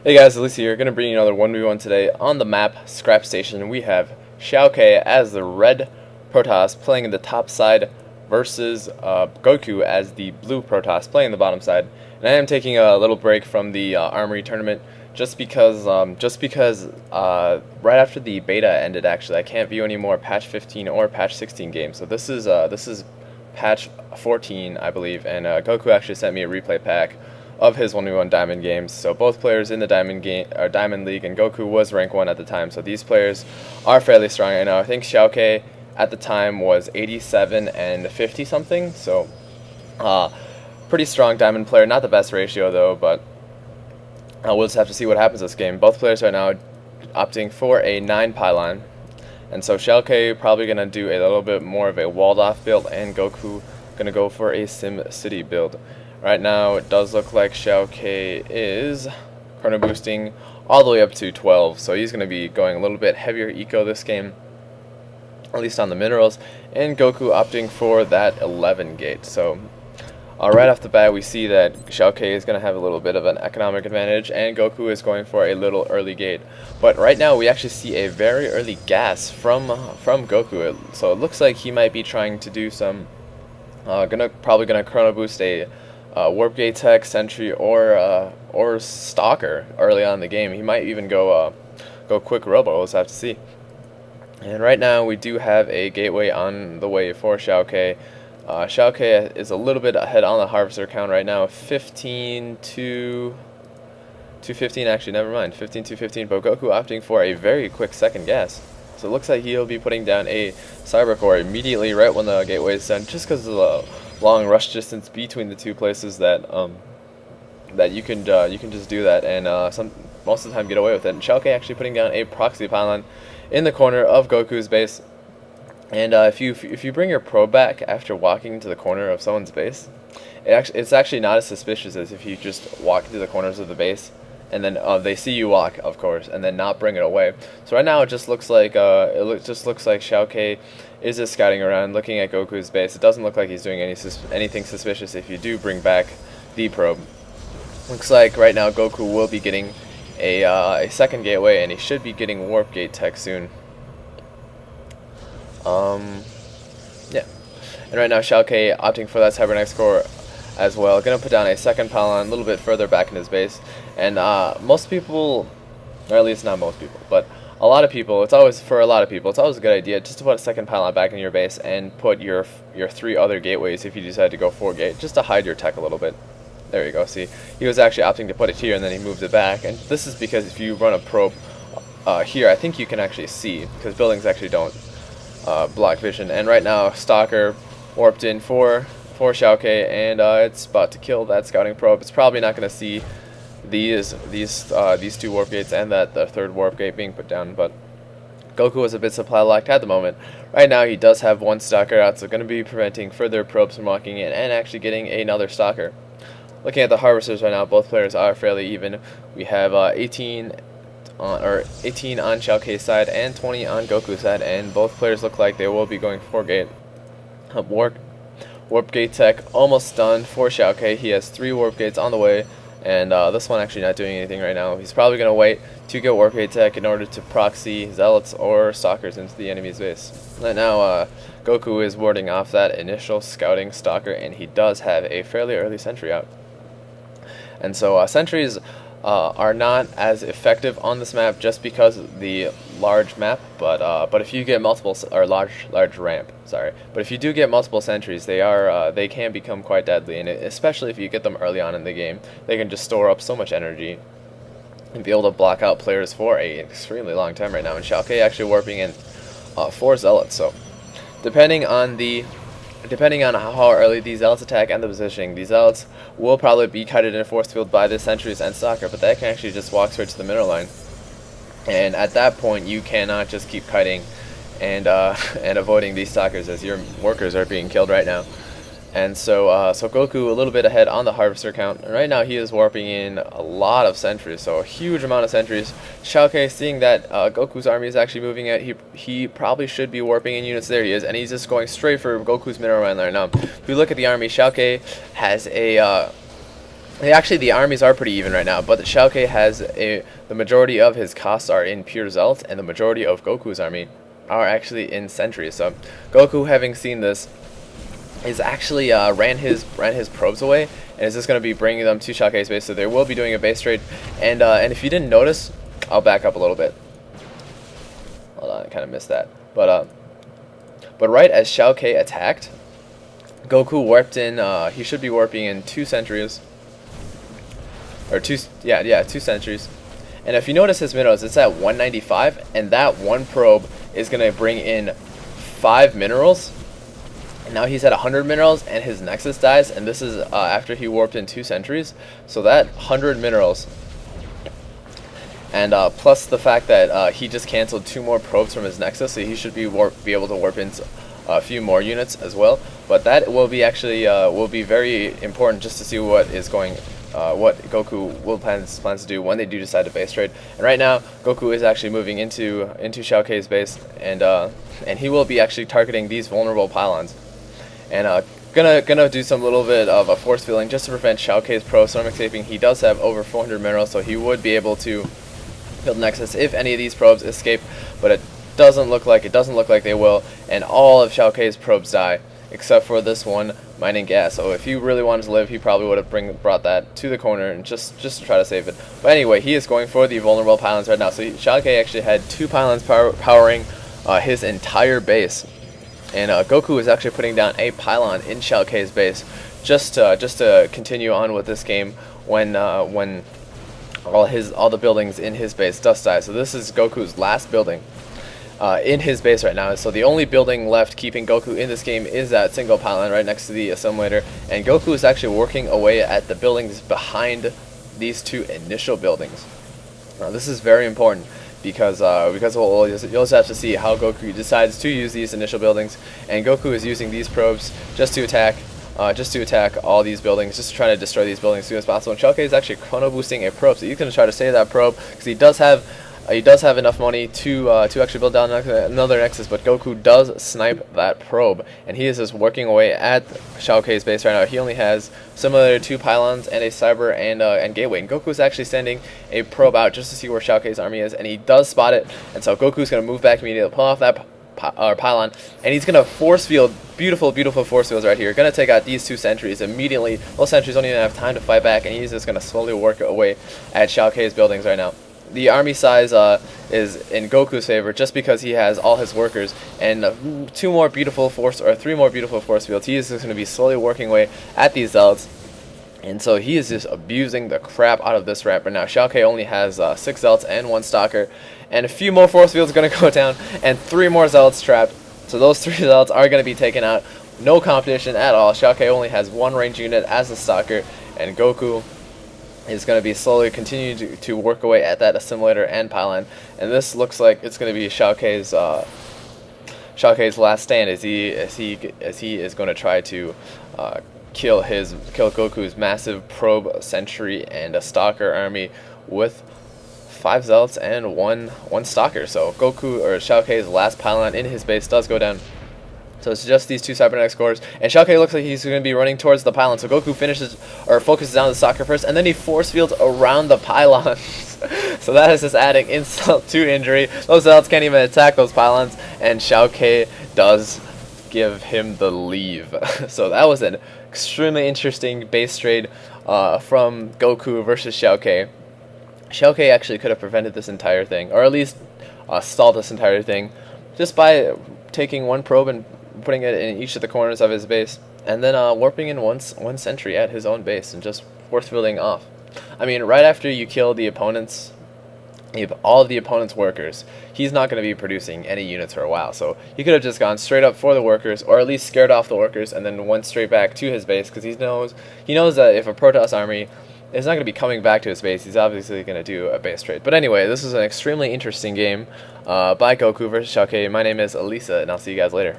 Hey guys, Elise here. Going to bring you another 1v1 today. On the map, Scrap Station, we have xiaoK as the red Protoss playing in the top side versus Goku as the blue Protoss playing the bottom side. And I am taking a little break from the Armory tournament just because right after the beta ended, actually, I can't view any more patch 15 or patch 16 games. So this is patch 14, I believe, and Goku actually sent me a replay pack of his 1v1 Diamond games. So both players in the Diamond League, and Goku was rank 1 at the time. So these players are fairly strong right now. I think xiaoK at the time was 87 and 50 something. So pretty strong Diamond player. Not the best ratio though, but we'll just have to see what happens this game. Both players are now opting for a 9 pylon. And so xiaoK probably going to do a little bit more of a walled off build, and Goku going to go for a Sim City build. Right now, it does look like xiaoK is chrono boosting all the way up to 12, so he's going to be going a little bit heavier eco this game, at least on the minerals, and Goku opting for that 11 gate. So right off the bat, we see that xiaoK is going to have a little bit of an economic advantage, and Goku is going for a little early gate. But right now, we actually see a very early gas from Goku, so it looks like he might be trying to do some, probably gonna chrono boost a Warp Gate Tech, Sentry, or Stalker early on in the game. He might even go quick Robo. We'll just have to see. And right now we do have a gateway on the way for xiaoK. xiaoK is a little bit ahead on the harvester count right now, 15 to 15. Actually, never mind, 15 to 15. But Goku opting for a very quick second gas. So it looks like he'll be putting down a Cyber Core immediately right when the gateway is done, just because of the long rush distance between the two places that you can just do that, and most of the time get away with it. And xiaoK actually putting down a proxy pylon in the corner of Goku's base. And if you bring your probe back after walking into the corner of someone's base, it's actually not as suspicious as if you just walk into the corners of the base and then they see you walk, of course, and then not bring it away. So right now it just looks like xiaoK is just scouting around, looking at Goku's base. It doesn't look like he's doing anything suspicious if you do bring back the probe. Looks like right now Goku will be getting a second gateway, and he should be getting Warp Gate Tech soon. Yeah. And right now xiaoK opting for that Cybernex core as well. Gonna put down a second pylon a little bit further back in his base. And most people, or at least not most people, but a lot of people, it's always a good idea just to put a second pylon back in your base and put your 3 other gateways if you decide to go 4 gate, just to hide your tech a little bit. There you go. See, he was actually opting to put it here, and then he moved it back. And this is because if you run a probe here, I think you can actually see, because buildings actually don't block vision. And right now, Stalker warped in for xiaoK, and it's about to kill that scouting probe. It's probably not going to see these 2 warp gates and the 3rd warp gate being put down, but Goku is a bit supply locked at the moment. Right now he does have 1 Stalker out, so going to be preventing further probes from walking in and actually getting another Stalker. Looking at the harvesters right now, both players are fairly even. We have 18 on xiaoK's side and 20 on Goku's side, and both players look like they will be going 4 gate. Warp Gate Tech almost done for xiaoK. He has 3 Warp Gates on the way, and this one actually not doing anything right now. He's probably going to wait to get Warp Gate Tech in order to proxy Zealots or Stalkers into the enemy's base. Right now, Goku is warding off that initial scouting Stalker, and he does have a fairly early sentry out. And so sentries are not as effective on this map just because of the large map, but if you get multiple, or large ramp, sorry, but if you do get multiple sentries, they can become quite deadly, and especially if you get them early on in the game, they can just store up so much energy and be able to block out players for an extremely long time right now. And xiaoK actually warping in 4 Zealots, so depending on how early these Zealots attack and the positioning, these Zealots will probably be kited in a force field by the sentries and Stalker, but that can actually just walk straight to the mineral line. And at that point, you cannot just keep kiting and avoiding these Stalkers, as your workers are being killed right now. And so Goku a little bit ahead on the harvester count. And right now he is warping in a lot of sentries, so a huge amount of sentries. xiaoK, seeing that Goku's army is actually moving out, he probably should be warping in units. There he is, and he's just going straight for Goku's mineral line right now. If we look at the army, xiaoK has the armies are pretty even right now, but the xiaoK has the majority of his costs are in pure zealots, and the majority of Goku's army are actually in sentries. So Goku, having seen this, is actually ran his probes away, and is just going to be bringing them to xiaoK's base. So they will be doing a base trade, and if you didn't notice, I'll back up a little bit. Hold on, I kind of missed that. But right as xiaoK attacked, Goku warped in. He should be warping in 2 sentries, or two sentries. And if you notice his minerals, it's at 195, and that one probe is going to bring in 5 minerals. And now he's at 100 minerals, and his Nexus dies, and this is after he warped in 2 sentries. So that 100 minerals, and plus the fact that he just canceled 2 more probes from his Nexus, so he should be able to warp in a few more units as well. But that will be actually will be very important just to see what is going. What Goku will plans to do when they do decide to base trade. And right now, Goku is actually moving into xiaoK's base, and he will be actually targeting these vulnerable pylons, and gonna do some little bit of a force fielding just to prevent xiaoK's probes from escaping. He does have over 400 minerals, so he would be able to build Nexus if any of these probes escape, but it doesn't look like they will, and all of xiaoK's probes die except for this one mining gas. So if he really wanted to live, he probably would have brought that to the corner and just to try to save it. But anyway, he is going for the vulnerable pylons right now. So xiaoK actually had 2 pylons powering his entire base, and Goku is actually putting down a pylon in xiaoK's base just to continue on with this game when all the buildings in his base dust die. So this is Goku's last building in his base right now. So the only building left keeping Goku in this game is that single pylon right next to the assimilator, and Goku is actually working away at the buildings behind these 2 initial buildings. Now this is very important because you'll just have to see how Goku decides to use these initial buildings, and Goku is using these probes just to attack all these buildings, just to try to destroy these buildings as soon as possible. And xiaoK is actually chrono boosting a probe, so he's going to try to save that probe because he does have enough money to actually build down another Nexus, but Goku does snipe that probe, and he is just working away at xiaoK's base right now. He only has similar 2 pylons and a cyber and gateway, and Goku is actually sending a probe out just to see where xiaoK's army is, and he does spot it, and so Goku's going to move back immediately, pull off that pylon, and he's going to force field, beautiful force fields right here. Going to take out these 2 sentries immediately. Those sentries don't even have time to fight back, and he's just going to slowly work away at xiaoK's buildings right now. The army size is in Goku's favor just because he has all his workers and 3 more beautiful force fields. He is just going to be slowly working away at these zealots, and so he is just abusing the crap out of this ramp right now. xiaoK only has 6 zealots and 1 stalker, and a few more force fields are going to go down, and 3 more zealots trapped. So those 3 zealots are going to be taken out. No competition at all. xiaoK only has 1 range unit as a stalker, and Goku is going to be slowly continuing to work away at that assimilator and pylon, and this looks like it's going to be xiaoK's last stand as he is going to try to kill Goku's massive probe, sentry, and a stalker army with 5 zealots and one stalker. So xiaoK's last pylon in his base does go down. So it's just these 2 cybernetics cores, and xiaoK looks like he's going to be running towards the pylon. So Goku focuses on the stalker first, and then he force fields around the pylons. So that is just adding insult to injury. Those zealots can't even attack those pylons, and xiaoK does give him the leave. So that was an extremely interesting base trade from Goku versus xiaoK. xiaoK actually could have prevented this entire thing, or at least stalled this entire thing, just by taking 1 probe and putting it in each of the corners of his base, and then warping in one sentry at his own base and just force fielding off. I mean, right after you kill all of the opponent's workers, he's not going to be producing any units for a while. So he could have just gone straight up for the workers, or at least scared off the workers, and then went straight back to his base, because he knows that if a Protoss army is not going to be coming back to his base, he's obviously going to do a base trade. But anyway, this is an extremely interesting game by Goku versus xiaoK. My name is Elisa, and I'll see you guys later.